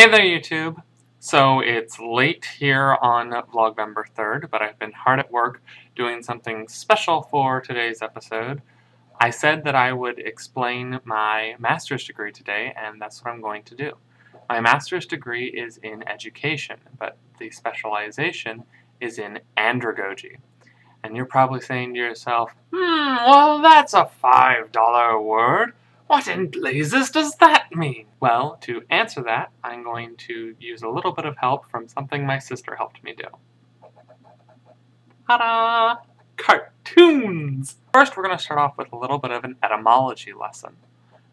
Hey there, YouTube! So it's late here on Vlogvember 3rd, but I've been hard at work doing something special for today's episode. I said that I would explain my master's degree today, and that's what I'm going to do. My master's degree is in education, but the specialization is in andragogy. And you're probably saying to yourself, well, that's a $5 word. What in blazes does that mean? Well, to answer that, I'm going to use a little bit of help from something my sister helped me do. Ta-da! Cartoons! First, we're going to start off with a little bit of an etymology lesson.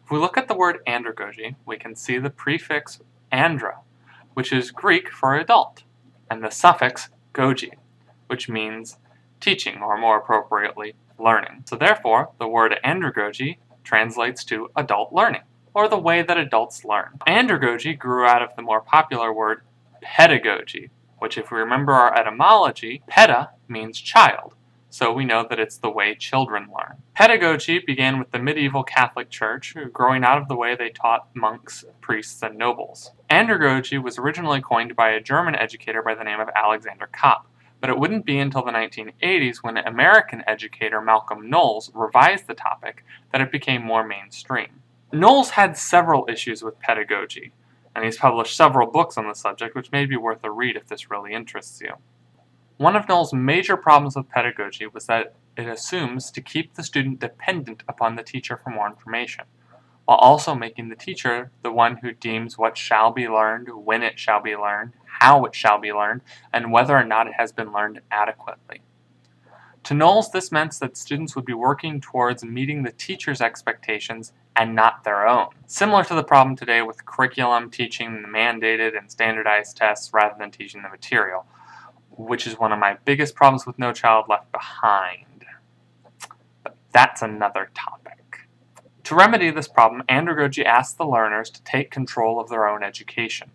If we look at the word andragogy, we can see the prefix andra, which is Greek for adult, and the suffix gogy, which means teaching, or more appropriately, learning. So therefore, the word andragogy translates to adult learning, or the way that adults learn. Andragogy grew out of the more popular word pedagogy, which, if we remember our etymology, peda means child, so we know that it's the way children learn. Pedagogy began with the medieval Catholic Church, growing out of the way they taught monks, priests, and nobles. Andragogy was originally coined by a German educator by the name of Alexander Kopp, but it wouldn't be until the 1980s when American educator Malcolm Knowles revised the topic that it became more mainstream. Knowles had several issues with pedagogy, and he's published several books on the subject, which may be worth a read if this really interests you. One of Knowles' major problems with pedagogy was that it assumes to keep the student dependent upon the teacher for more information, while also making the teacher the one who deems what shall be learned, when it shall be learned, how it shall be learned, and whether or not it has been learned adequately. To Knowles, this meant that students would be working towards meeting the teacher's expectations and not their own. Similar to the problem today with curriculum teaching the mandated and standardized tests rather than teaching the material, which is one of my biggest problems with No Child Left Behind. But that's another topic. To remedy this problem, andragogy asks the learners to take control of their own education.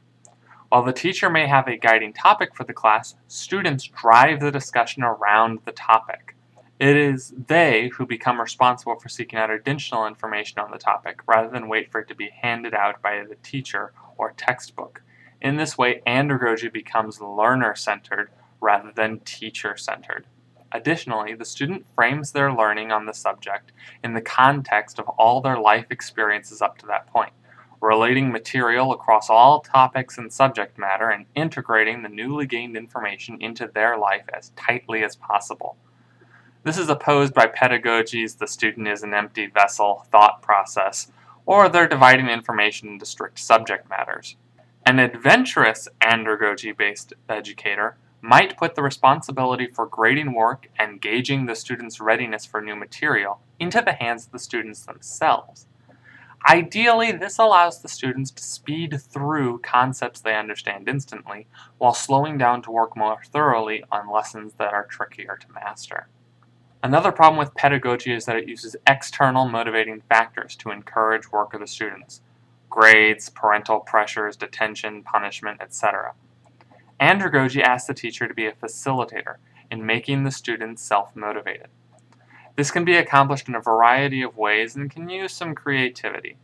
While the teacher may have a guiding topic for the class, students drive the discussion around the topic. It is they who become responsible for seeking out additional information on the topic, rather than wait for it to be handed out by the teacher or textbook. In this way, andragogy becomes learner-centered rather than teacher-centered. Additionally, the student frames their learning on the subject in the context of all their life experiences up to that point, relating material across all topics and subject matter, and integrating the newly gained information into their life as tightly as possible. This is opposed by pedagogy's "the student is an empty vessel" thought process, or they're dividing information into strict subject matters. An adventurous andragogy-based educator might put the responsibility for grading work and gauging the student's readiness for new material into the hands of the students themselves. Ideally, this allows the students to speed through concepts they understand instantly, while slowing down to work more thoroughly on lessons that are trickier to master. Another problem with pedagogy is that it uses external motivating factors to encourage work of the students: grades, parental pressures, detention, punishment, etc. Andragogy asks the teacher to be a facilitator in making the students self-motivated. This can be accomplished in a variety of ways and can use some creativity.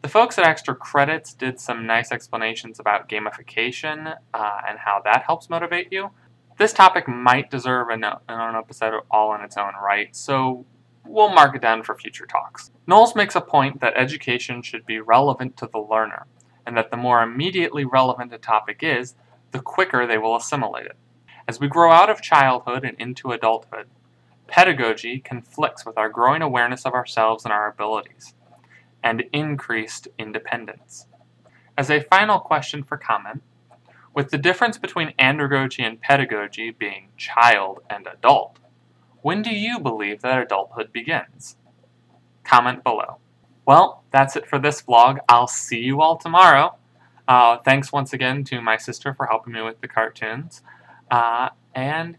The folks at Extra Credits did some nice explanations about gamification and how that helps motivate you. This topic might deserve an episode all in its own right, so we'll mark it down for future talks. Knowles makes a point that education should be relevant to the learner, and that the more immediately relevant a topic is, the quicker they will assimilate it. As we grow out of childhood and into adulthood, pedagogy conflicts with our growing awareness of ourselves and our abilities, and increased independence. As a final question for comment, with the difference between andragogy and pedagogy being child and adult, when do you believe that adulthood begins? Comment below. Well, that's it for this vlog. I'll see you all tomorrow. Thanks once again to my sister for helping me with the cartoons, and